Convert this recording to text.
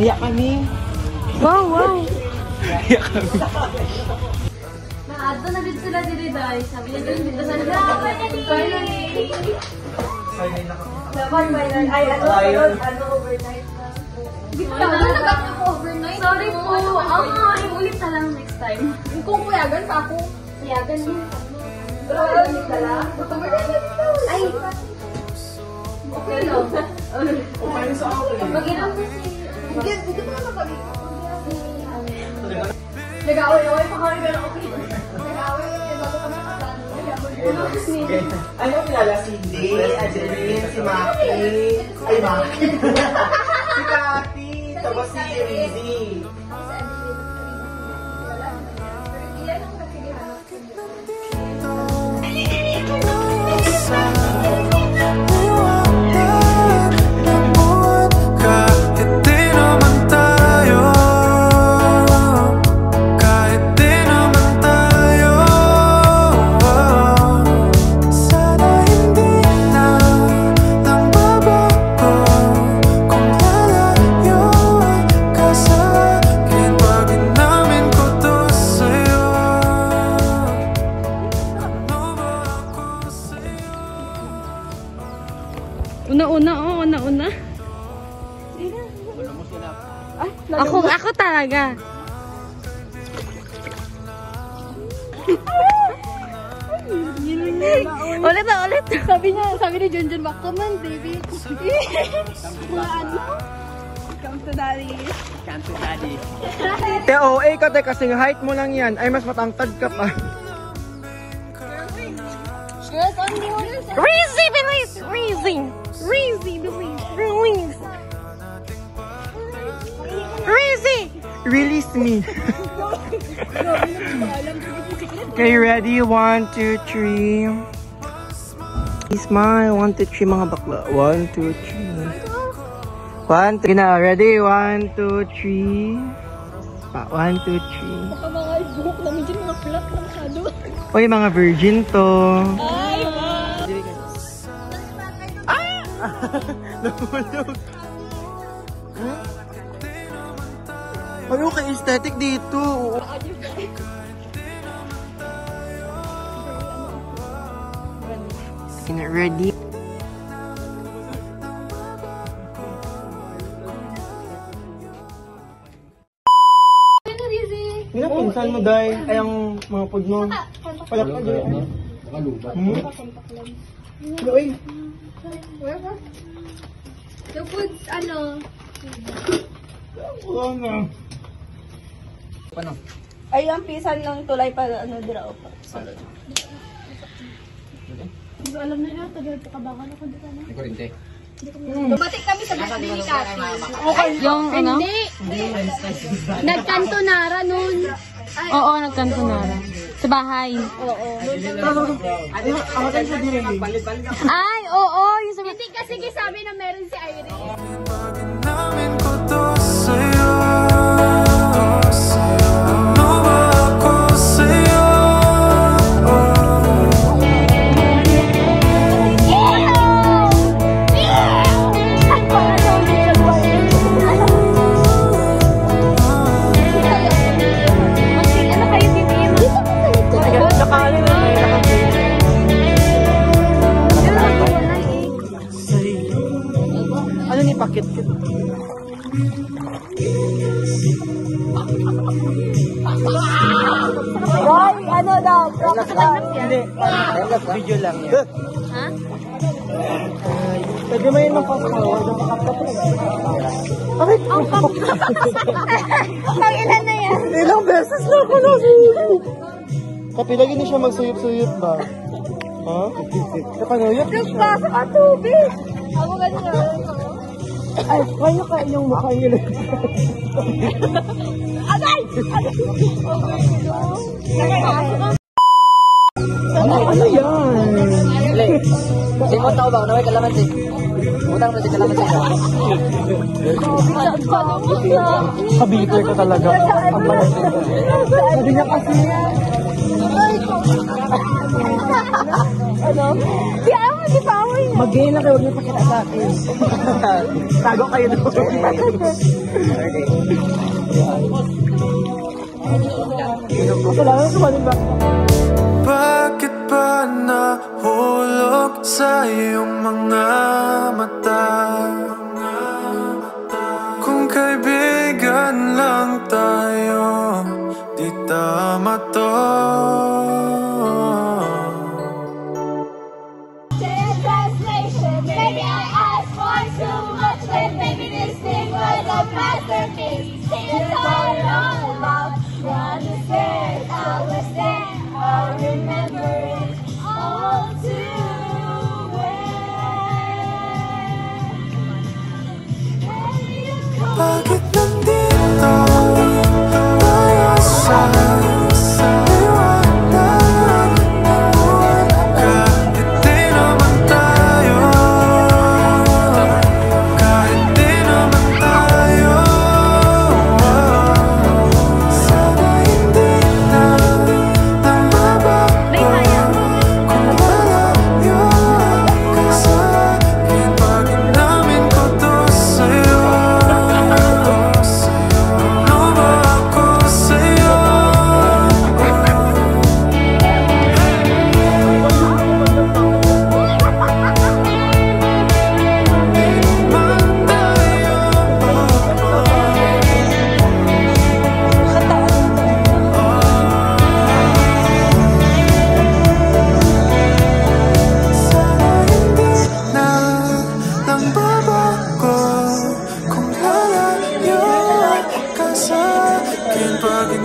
Naiyak kami. Wow, wow. Naiyak kami. Naato na din sila dili dahil. Sabi niya din dito sa nila. Finally! Dapat final. Ay, ano overnight na. Dito na nag-overnight. Sorry po. Ulit na lang next time. Kung puyagan pa ako. Puyagan mo. Pero ulit na lang. Ay! Okay lang. Okay sa akin. Mag-inom kasi. Hindi mo na mapag-inom. Nag-away-away pa kami pero okay. Nag-away kaya bago kami nag-away. Ano kilala si Cindy, Adeline, si Maki, ay Maki, si Cathy, tapos si Rizzy. Una. Ako talaga. Ulit. Sabi ni Junjun, come on, baby. Mga ano? Come to daddy. OA ka te, kasing height mo lang yan, ay mas matangkad ka pa. Rizzy, bilis! Rizzy, bilis! Rizzy! Release me. Okay, ready? 1, 2, 3. Smile. 1, 2, 3 mga bakla. 1, 2, 3. 1, 2, na. Ready? 1, 2, 3. Pa, 1, 2, 3. Baka mga buhok namin dyan, mga flat na masyado. Uy, mga virgin to. Ay, Nahulog. Ano ka aesthetic dito? Ready? Pinsan mo, Day. Ay, ang mga pod mo. Palak ka dyan. Uy. Where ba? The foods, ano? Wala na. Paano? ay, ang pisan ng tulay pa, ano, dira o pa. Hindi ko alam na yun, taga-kabangan ako dito. Hindi ko rin, te. Dumating kami sa birthday ni Cathy. Yung ano? Hindi. Nagkantonara nun. Oo, nagkantonara. Sa bahay. Oo. Ako tayo sa diri. Ay, oo. Yung sa... Hindi kasi sabi na meron si Irene. Ano ni pakit ko? Boy, ano daw? Hindi. Video lang yan. Ha? Pwede mo yun mag-forward ang makapatid. Bakit? Pang ilan na yan? Ilang beses na ako nasuyot. Kapilagin niya siya magsuyot-suyot ba? Ha? Kapanuyot niya siya. Nagpasa ka tubig. Ako ganyan. Ay, kaya ka inyong mukha yun. Agay! tao ba? Ano may kalamansi? Utang mo si kalamansi. Kabiter ka talaga. Ang balas. Sabi niya kasi. Ano? Di ako, di pa ako yun. Mag-gain na kayo, huwag niyo pakita sa akin. Tago kayo doon. Kailangan sumanin ba? Bakit ba nahulog sa iyong mga mata? Kung kaibigan lang tayo, di tama to. Translation, maybe I asked for too much, but maybe this thing was a masterpiece. See it's all about understand. I was there, I remember it all too well. Bakit nandito tayo sa liwanag ng buwan? Kahit di naman tayo, kahit di naman tayo, sana hindi na mabago kung malayo ka sa akin. Bakit namin ko to sa'yo? Ano ba ako sa'yo? Sana hindi na lang babago kung lalayo ka sa akin. Bakit